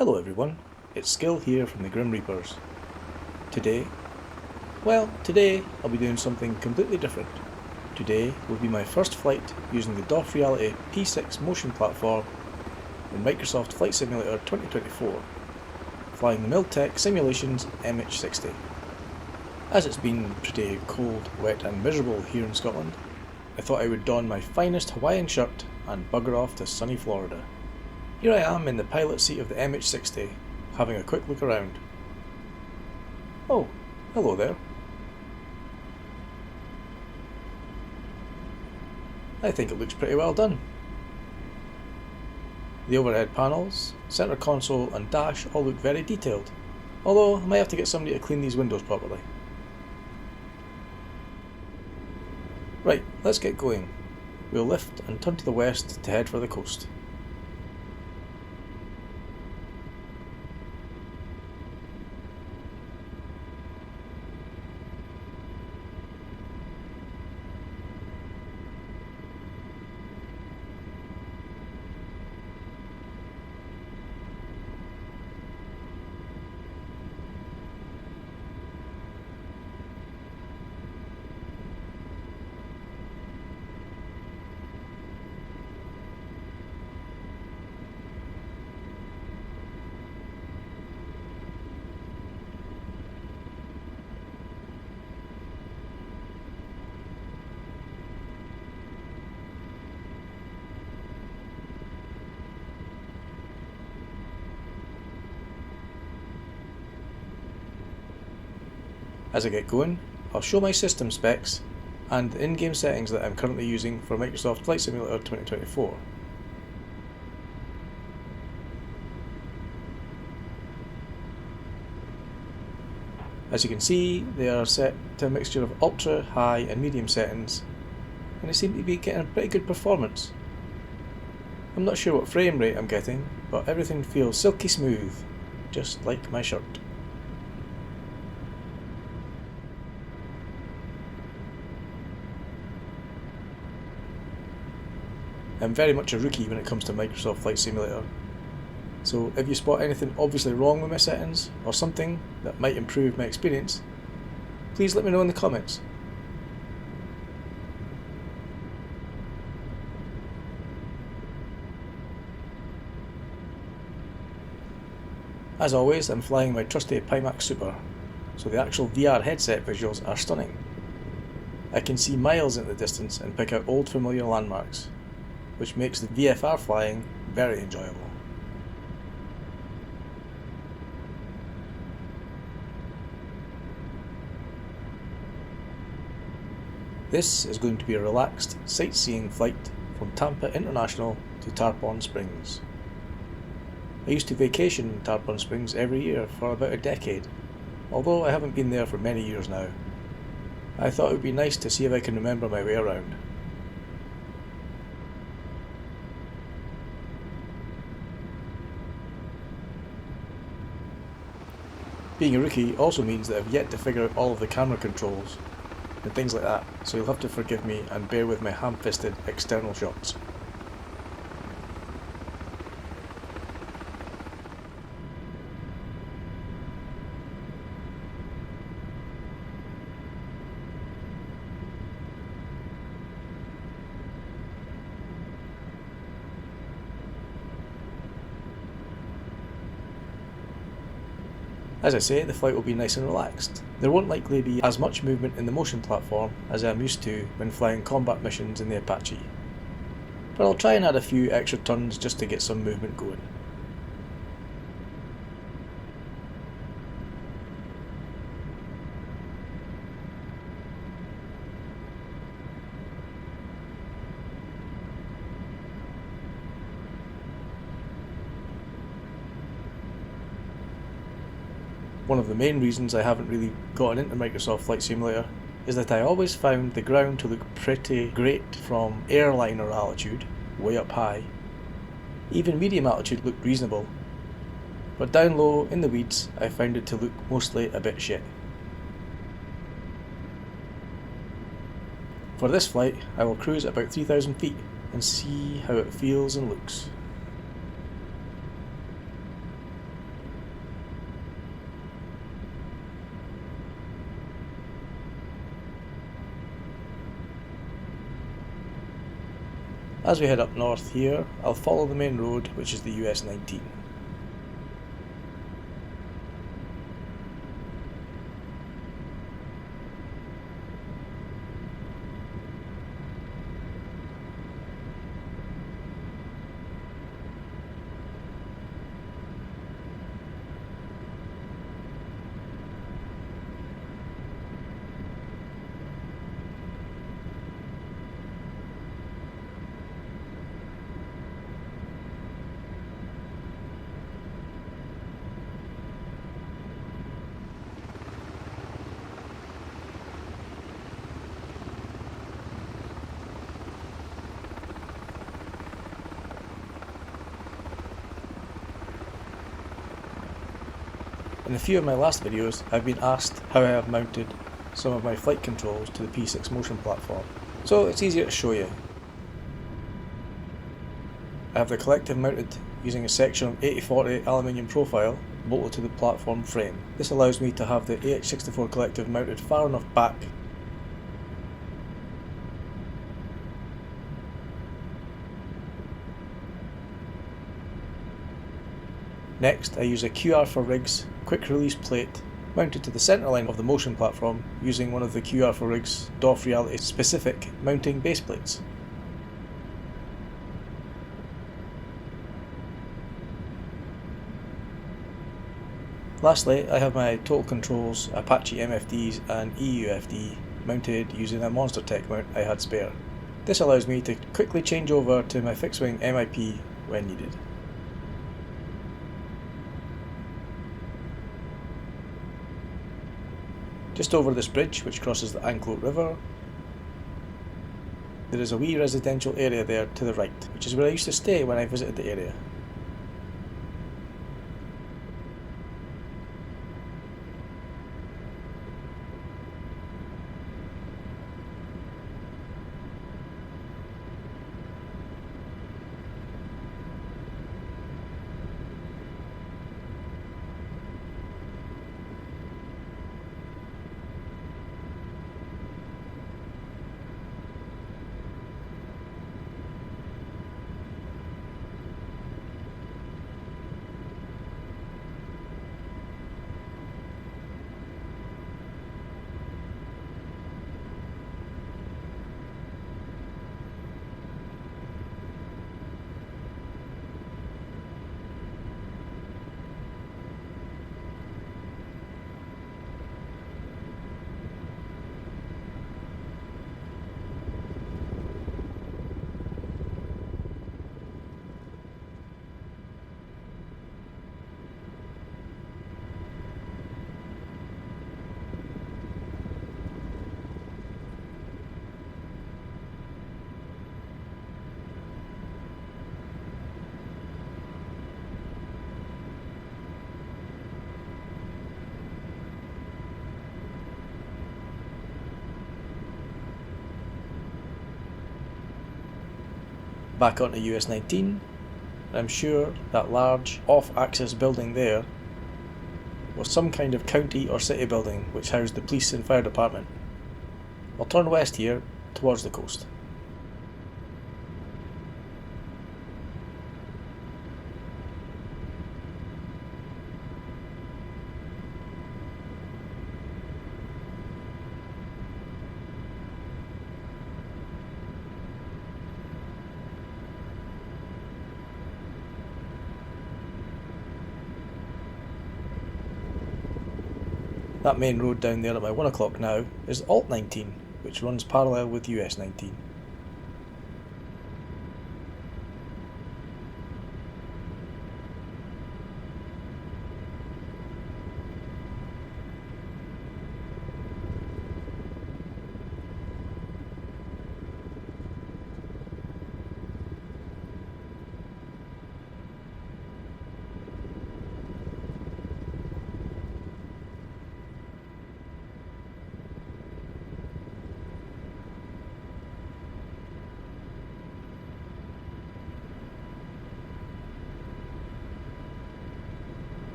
Hello everyone, it's Skil here from the Grim Reapers. Today I'll be doing something completely different. Today will be my first flight using the Dof Reality P6 Motion platform in Microsoft Flight Simulator 2024, flying the Miltech Simulations MH-60. As it's been pretty cold, wet and miserable here in Scotland, I thought I would don my finest Hawaiian shirt and bugger off to sunny Florida. Here I am in the pilot seat of the MH-60, having a quick look around. Oh, hello there. I think it looks pretty well done. The overhead panels, centre console and dash all look very detailed, although I might have to get somebody to clean these windows properly. Right, let's get going. We'll lift and turn to the west to head for the coast. As I get going, I'll show my system specs and the in-game settings that I'm currently using for Microsoft Flight Simulator 2024. As you can see, they are set to a mixture of ultra, high and medium settings, and I seem to be getting a pretty good performance. I'm not sure what frame rate I'm getting, but everything feels silky smooth, just like my shirt. I'm very much a rookie when it comes to Microsoft Flight Simulator, so if you spot anything obviously wrong with my settings, or something that might improve my experience, please let me know in the comments. As always, I'm flying my trusty Pimax Super, so the actual VR headset visuals are stunning. I can see miles into the distance and pick out old familiar landmarks, which makes the VFR flying very enjoyable. This is going to be a relaxed sightseeing flight from Tampa International to Tarpon Springs. I used to vacation in Tarpon Springs every year for about a decade, although I haven't been there for many years now. I thought it would be nice to see if I can remember my way around. Being a rookie also means that I've yet to figure out all of the camera controls and things like that, so you'll have to forgive me and bear with my ham-fisted external shots. As I say, the flight will be nice and relaxed. There won't likely be as much movement in the motion platform as I'm used to when flying combat missions in the Apache, but I'll try and add a few extra turns just to get some movement going. One of the main reasons I haven't really gotten into Microsoft Flight Simulator is that I always found the ground to look pretty great from airliner altitude, way up high. Even medium altitude looked reasonable, but down low in the weeds I found it to look mostly a bit shit. For this flight I will cruise at about 3,000 feet and see how it feels and looks. As we head up north here, I'll follow the main road, which is the US 19. In a few of my last videos, I've been asked how I have mounted some of my flight controls to the P6 Motion platform, so it's easier to show you. I have the collective mounted using a section of 80/40 aluminium profile bolted to the platform frame. This allows me to have the MH-60 collective mounted far enough back Next, I use a QR for Rigs quick release plate mounted to the centerline of the motion platform using one of the QR for Rigs Dof Reality specific mounting base plates. Lastly, I have my total controls, Apache MFDs and EUFD mounted using a Monster Tech mount I had spare. This allows me to quickly change over to my fixed wing MIP when needed. Just over this bridge, which crosses the Anclote River, there is a wee residential area there to the right, which is where I used to stay when I visited the area. Back onto US 19, I'm sure that large off-axis building there was some kind of county or city building which housed the police and fire department. I'll turn west here towards the coast. That main road down there at my 1 o'clock now is Alt 19, which runs parallel with US 19.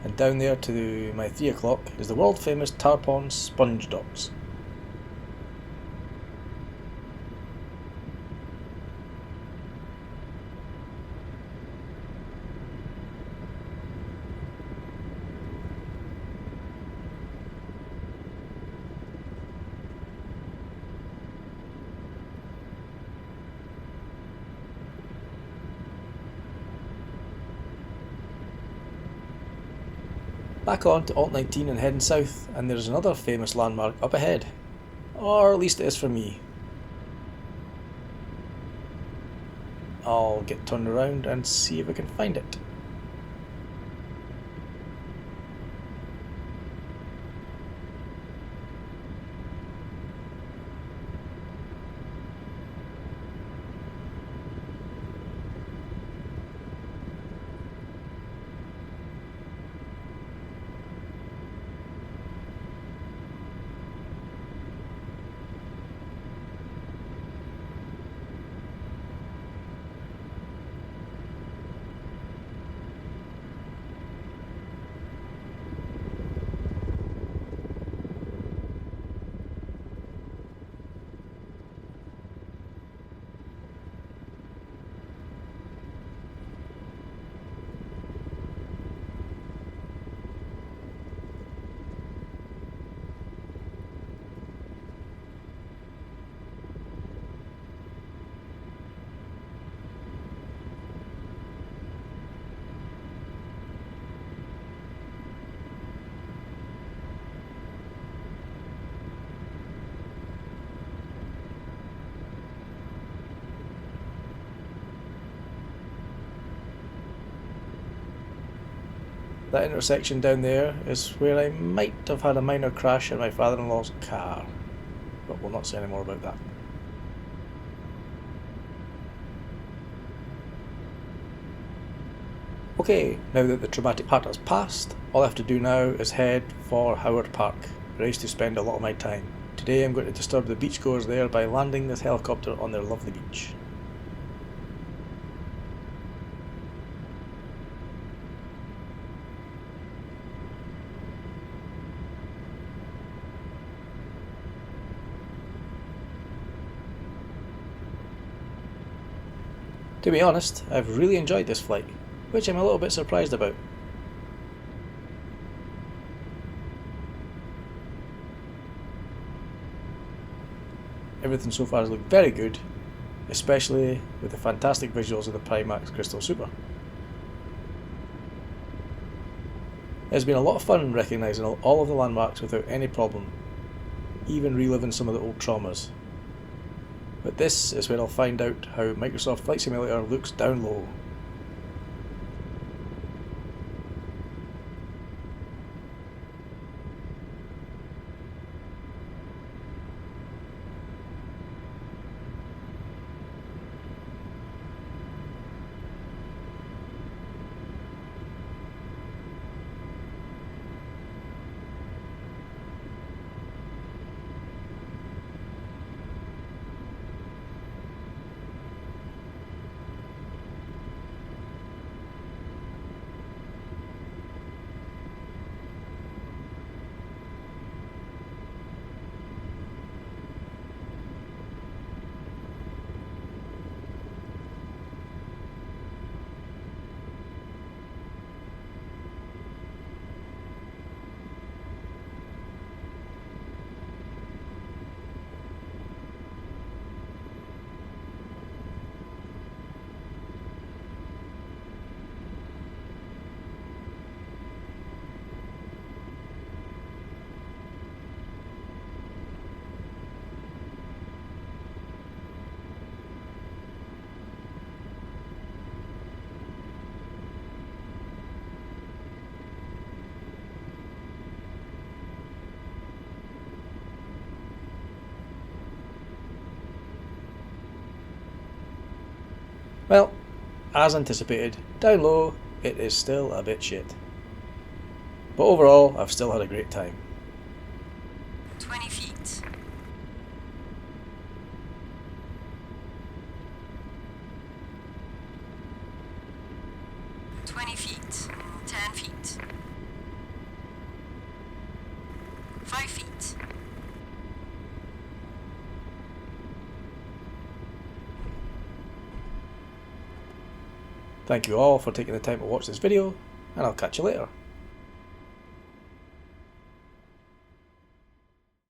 And down there to my 3 o'clock is the world famous Tarpon sponge docks. Back on to Alt 19 and heading south, and there's another famous landmark up ahead. Or at least it is for me. I'll get turned around and see if I can find it. That intersection down there is where I might have had a minor crash in my father-in-law's car, but we'll not say any more about that. Okay, now that the traumatic part has passed, all I have to do now is head for Howard Park, where I used to spend a lot of my time. Today I'm going to disturb the beachgoers there by landing this helicopter on their lovely beach. To be honest, I've really enjoyed this flight, which I'm a little bit surprised about. Everything so far has looked very good, especially with the fantastic visuals of the Primax Crystal Super. It's been a lot of fun recognising all of the landmarks without any problem, even reliving some of the old traumas. But this is where I'll find out how Microsoft Flight Simulator looks down low. Well, as anticipated, down low it is still a bit shit. But overall, I've still had a great time. 20 feet. 20 feet. 10 feet. 5 feet. Thank you all for taking the time to watch this video, and I'll catch you later.